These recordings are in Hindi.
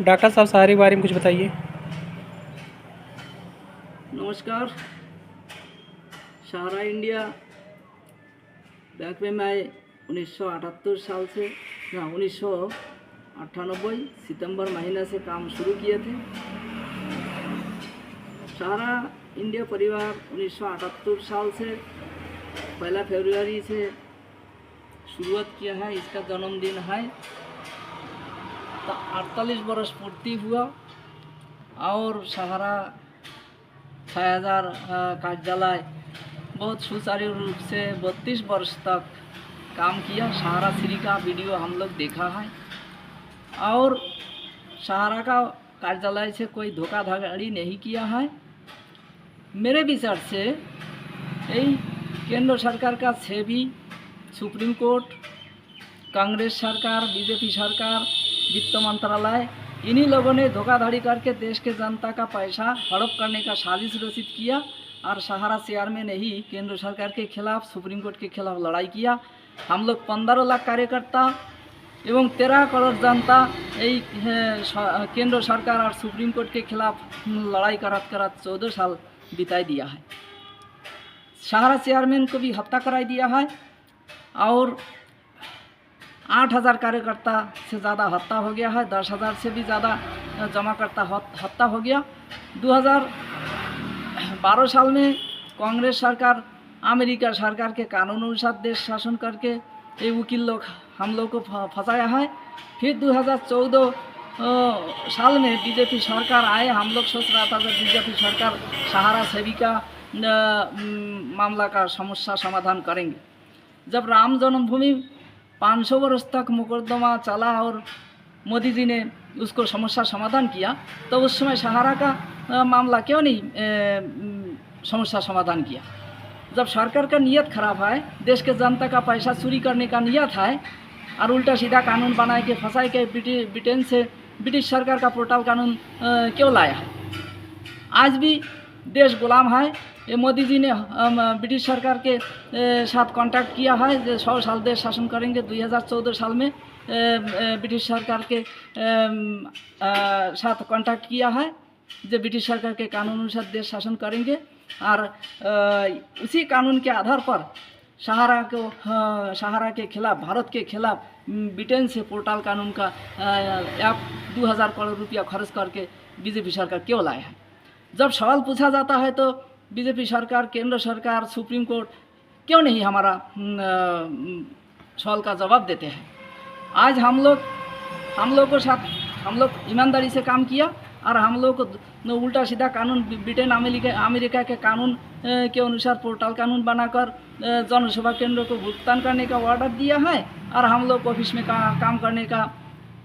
डॉक्टर साहब सहारे के बारे में कुछ बताइए। नमस्कार। सहारा इंडिया बैंक में मैं 1978 साल से 1998 सितंबर महीने से काम शुरू किए थे। सहारा इंडिया परिवार 1978 साल से 1 फरवरी से शुरुआत किया है। इसका जन्मदिन है तो 48 वर्ष पूर्ति हुआ और सहारा 6000 कार्यालय बहुत सुचारू रूप से 32 वर्ष तक काम किया। सहारा श्री का वीडियो हम लोग देखा है और सहारा का कार्यालय से कोई धोखाधड़ी नहीं किया है। मेरे विचार से यही केंद्र सरकार का सेबी, सुप्रीम कोर्ट, कांग्रेस सरकार, बीजेपी सरकार, वित्त मंत्रालय, इन्हीं लोगों ने धोखाधड़ी करके देश के जनता का पैसा हड़प करने का साजिश रचित किया और सहारा चेयरमैन ने ही केंद्र सरकार के खिलाफ, सुप्रीम कोर्ट के खिलाफ लड़ाई किया। हम लोग 15 लाख कार्यकर्ता एवं 13 करोड़ जनता यही केंद्र सरकार और सुप्रीम कोर्ट के खिलाफ लड़ाई करत 14 साल बिताई दिया है। सहारा चेयरमैन को भी हत्या कराई दिया है और 8000 कार्यकर्ता से ज़्यादा हत्या हो गया है। 10,000 से भी ज़्यादा जमाकर्ता हत्या हो गया। 2012 साल में कांग्रेस सरकार अमेरिका सरकार के कानून अनुसार देश शासन करके ये वकील लोग हम लोग को फंसाया है। फिर 2014 साल में बीजेपी सरकार आए। हम लोग सोच रहा था कि बीजेपी सरकार सहारा सेवी का मामला का समस्या समाधान करेंगे। जब राम जन्मभूमि 500 वर्ष तक मुकदमा चला और मोदी जी ने उसको समस्या समाधान किया तो उस समय सहारा का मामला क्यों नहीं समस्या समाधान किया। जब सरकार का नियत खराब है, देश के जनता का पैसा चोरी करने का नियत है और उल्टा सीधा कानून बनाए के फंसाए के ब्रिटेन से ब्रिटिश सरकार का पोर्टल कानून क्यों लाया है। आज भी देश गुलाम है। ये मोदी जी ने ब्रिटिश सरकार के साथ कांटेक्ट किया है जो 100 साल देश शासन करेंगे। 2014 साल में ब्रिटिश सरकार के साथ कांटेक्ट किया है जो ब्रिटिश सरकार के कानून अनुसार देश शासन करेंगे और उसी कानून के आधार पर सहारा के खिलाफ, भारत के खिलाफ ब्रिटेन से पोर्टल कानून का 2000 करोड़ रुपया खर्च करके बीजेपी सरकार क्यों लाया है। जब सवाल पूछा जाता है तो बीजेपी सरकार, केंद्र सरकार, सुप्रीम कोर्ट क्यों नहीं हमारा सवाल का जवाब देते हैं। आज हम लोग को साथ हम लोग ईमानदारी से काम किया और हम लोग को उल्टा सीधा कानून ब्रिटेन, अमेरिका के कानून के अनुसार पोर्टल कानून बनाकर जनसेवा केंद्र को भुगतान करने का ऑर्डर दिया है और हम लोग ऑफिस में काम करने का,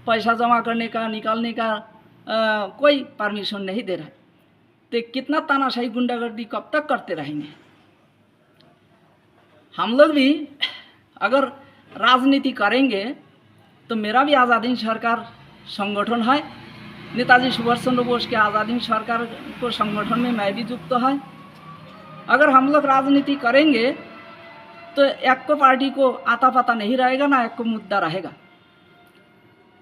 पैसा जमा करने का, निकालने का कोई परमिशन नहीं दे रहा। तो कितना तानाशाही गुंडागर्दी कब तक करते रहेंगे। हम लोग भी अगर राजनीति करेंगे तो मेरा भी आज़ादी सरकार संगठन है। नेताजी सुभाष चंद्र बोस के आज़ादी सरकार को संगठन में मैं भी युक्त है। अगर हम लोग राजनीति करेंगे तो एक को पार्टी को आता पता नहीं रहेगा, ना एक को मुद्दा रहेगा।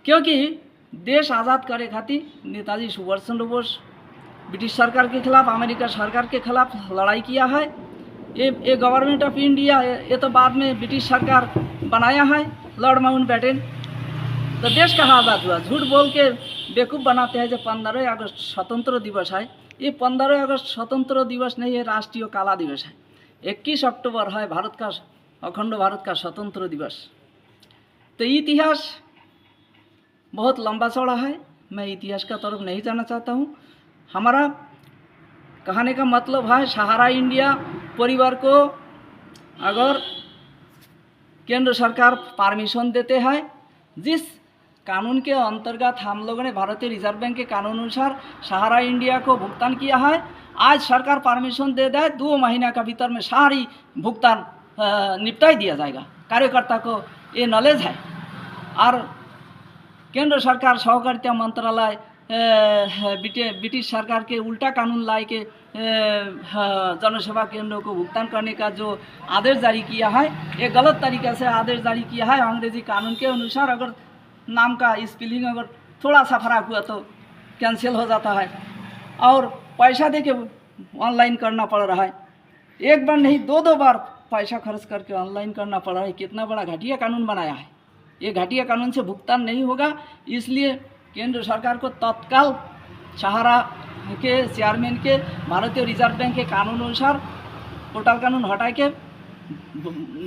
क्योंकि देश आज़ाद करे खातिर नेताजी सुभाष चंद्र बोस ब्रिटिश सरकार के खिलाफ, अमेरिका सरकार के खिलाफ लड़ाई किया है। ये गवर्नमेंट ऑफ इंडिया ये तो बाद में ब्रिटिश सरकार बनाया है, लॉर्ड माउंटबेटन। तो देश कहाँ आज़ाद हुआ। झूठ बोल के बेवकूफ़ बनाते हैं। जो 15 अगस्त स्वतंत्र दिवस है, ये 15 अगस्त स्वतंत्र दिवस नहीं है, राष्ट्रीय काला दिवस है। 21 अक्टूबर है भारत का, अखंड भारत का स्वतंत्र दिवस। तो इतिहास बहुत लंबा चौड़ा है। मैं इतिहास का तरफ नहीं जाना चाहता हूँ। हमारा कहने का मतलब है सहारा इंडिया परिवार को अगर केंद्र सरकार परमिशन देते हैं, जिस कानून के अंतर्गत हम लोगों ने भारतीय रिजर्व बैंक के कानून अनुसार सहारा इंडिया को भुगतान किया है, आज सरकार परमिशन दे दे 2 महीना का भीतर में सारी भुगतान निपटाई दिया जाएगा। कार्यकर्ता को ये नॉलेज है। और केंद्र सरकार सहकारिता मंत्रालय ब्रिटिश सरकार के उल्टा कानून लाए के जनसेवा केंद्रों को भुगतान करने का जो आदेश जारी किया है, ये गलत तरीके से आदेश जारी किया है। अंग्रेजी कानून के अनुसार अगर नाम का स्पेलिंग अगर थोड़ा सा फर्क हुआ तो कैंसिल हो जाता है, और पैसा दे के ऑनलाइन करना पड़ रहा है। एक बार नहीं, दो दो बार पैसा खर्च करके ऑनलाइन करना पड़ रहा है। कितना बड़ा घटिया कानून बनाया है। ये घटिया कानून से भुगतान नहीं होगा, इसलिए केंद्र सरकार को तत्काल सहारा के चेयरमैन के भारतीय रिजर्व बैंक के कानून अनुसार पोर्टल कानून हटा के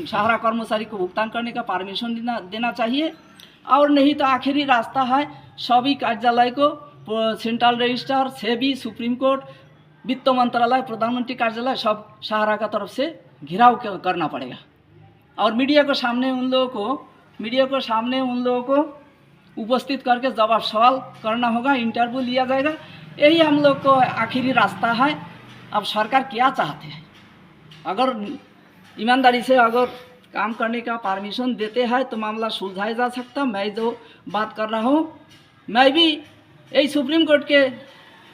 सहारा कर्मचारी को भुगतान करने का परमिशन देना चाहिए। और नहीं तो आखिरी रास्ता है, सभी कार्यालय को central registrar, SEBI, supreme court, वित्त मंत्रालय, प्रधानमंत्री कार्यालय सब सहारा का तरफ से घिराव करना पड़ेगा। और मीडिया के सामने उन लोगों को उपस्थित करके जवाब सवाल करना होगा, इंटरव्यू लिया जाएगा। यही हम लोग को आखिरी रास्ता है। अब सरकार क्या चाहते हैं? अगर ईमानदारी से अगर काम करने का परमिशन देते हैं तो मामला सुलझाया जा सकता। मैं जो बात कर रहा हूँ, मैं भी यही सुप्रीम कोर्ट के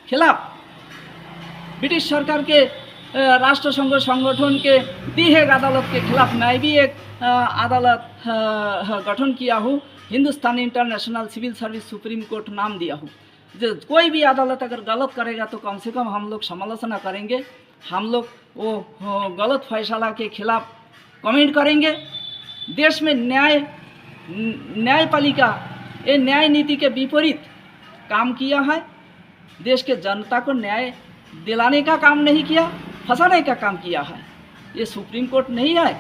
खिलाफ, ब्रिटिश सरकार के राष्ट्रसंघ संगठन के दी है अदालत के खिलाफ मैं भी एक अदालत गठन किया हूँ। Hindustan international civil service supreme court नाम दिया हूँ। जो कोई भी अदालत अगर गलत करेगा तो कम से कम हम लोग समालोचना करेंगे, हम लोग वो गलत फैसला के खिलाफ कमेंट करेंगे। देश में न्यायपालिका ये न्याय नीति के विपरीत काम किया है। देश के जनता को न्याय दिलाने का काम नहीं किया, फंसाने का काम किया है। ये सुप्रीम कोर्ट नहीं है,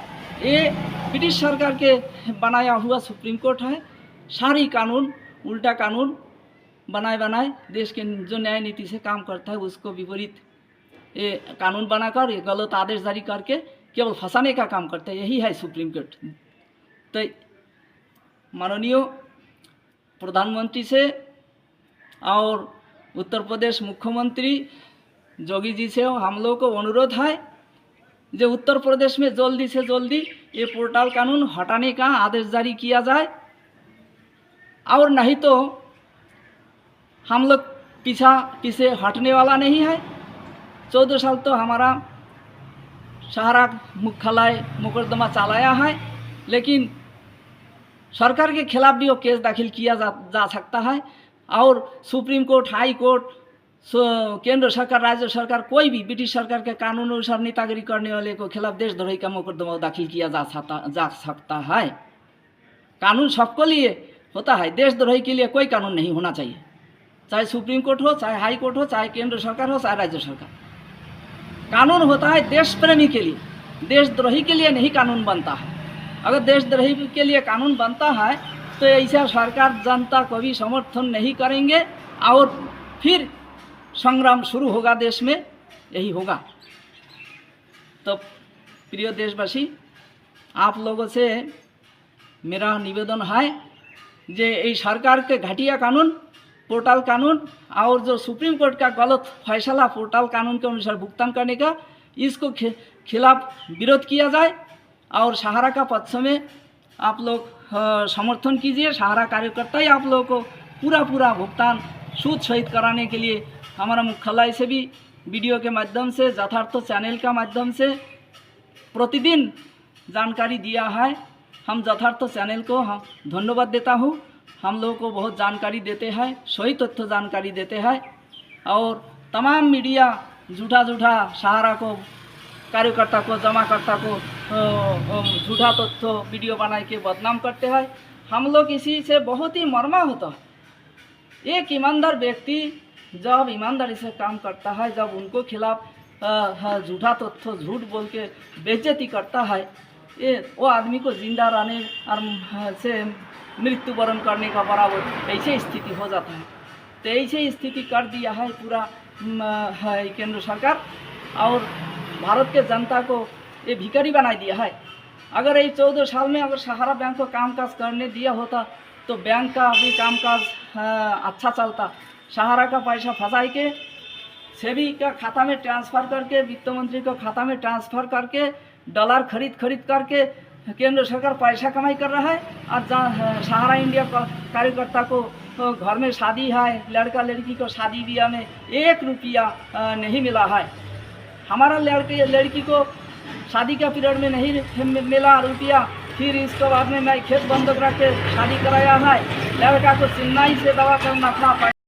ये ब्रिटिश सरकार के बनाया हुआ सुप्रीम कोर्ट है। सारी कानून, उल्टा कानून बनाए देश के जो न्याय नीति से काम करता है उसको विपरीत ये कानून बनाकर ये गलत आदेश जारी करके केवल फंसाने का काम करता है। यही है सुप्रीम कोर्ट। तो माननीय प्रधानमंत्री से और उत्तर प्रदेश मुख्यमंत्री जोगी जी से हम लोग को अनुरोध है, जो उत्तर प्रदेश में जल्दी से जल्दी ये पोर्टल कानून हटाने का आदेश जारी किया जाए, और नहीं तो हम लोग पीछे हटने वाला नहीं है। 14 साल तो हमारा सहारा मुख्यालय मुकदमा चलाया है, लेकिन सरकार के खिलाफ भी वो केस दाखिल किया जा सकता है। और सुप्रीम कोर्ट, हाई कोर्ट, केंद्र सरकार, राज्य सरकार, कोई भी ब्रिटिश सरकार के कानून अनुसार नेतागिरी करने वाले को खिलाफ देशद्रोही का मुकदमा दाखिल किया जा सकता है। कानून सबको लिए होता है, देशद्रोही के लिए कोई कानून नहीं होना चाहिए। चाहे सुप्रीम कोर्ट हो, चाहे हाई कोर्ट हो, चाहे केंद्र सरकार हो, चाहे राज्य सरकार। कानून होता है देश प्रेमी के लिए, देशद्रोही के लिए नहीं कानून बनता है। अगर देशद्रोही के लिए कानून बनता है तो ऐसा सरकार जनता को भी समर्थन नहीं करेंगे और फिर संग्राम शुरू होगा देश में, यही होगा। तो प्रिय देशवासी, आप लोगों से मेरा निवेदन है जे ये सरकार के घटिया कानून, पोर्टल कानून और जो सुप्रीम कोर्ट का गलत फैसला पोर्टल कानून के अनुसार भुगतान करने का, इसको खिलाफ विरोध किया जाए और सहारा का पक्ष में आप लोग समर्थन कीजिए। सहारा कार्यकर्ता ही आप लोगों को पूरा भुगतान सूद सहित कराने के लिए हमारा मुख्यालय से भी वीडियो के माध्यम से, यथार्थ चैनल का माध्यम से प्रतिदिन जानकारी दिया है। हम यथार्थ चैनल को धन्यवाद देता हूँ। हम लोगों को बहुत जानकारी देते हैं, सही तथ्य जानकारी देते हैं, और तमाम मीडिया झूठा सहारा को, कार्यकर्ता को, जमाकर्ता को झूठा तथ्य वीडियो बना के बदनाम करते हैं। हम लोग इसी से बहुत ही मर्मा होता है। एक ईमानदार व्यक्ति जब ईमानदारी से काम करता है, जब उनको खिलाफ झूठा तथ्य, झूठ बोल के बेइज्जती करता है, ये वो आदमी को जिंदा रहने और से मृत्युवरण करने का बराबर ऐसे स्थिति हो जाता है। तो ऐसे स्थिति कर दिया है पूरा केंद्र सरकार, और भारत के जनता को ये भिखारी बना दिया है। अगर ये 14 साल में अगर सहारा बैंक को कामकाज करने दिया होता तो बैंक का भी कामकाज अच्छा चलता। सहारा का पैसा फंसाई के सेबी का खाता में ट्रांसफ़र करके, वित्त मंत्री को खाता में ट्रांसफ़र करके, डॉलर खरीद करके केंद्र सरकार पैसा कमाई कर रहा है। और सहारा इंडिया कार्यकर्ता को घर में शादी है, लड़का लड़की को शादी ब्याह में 1 रुपया नहीं मिला है। हमारा लड़की को शादी का पीरियड में नहीं मिला रुपया, फिर इसके बाद में मैं खेत बंद रख के शादी कराया है। लड़का को चेन्नई से दवा करना था।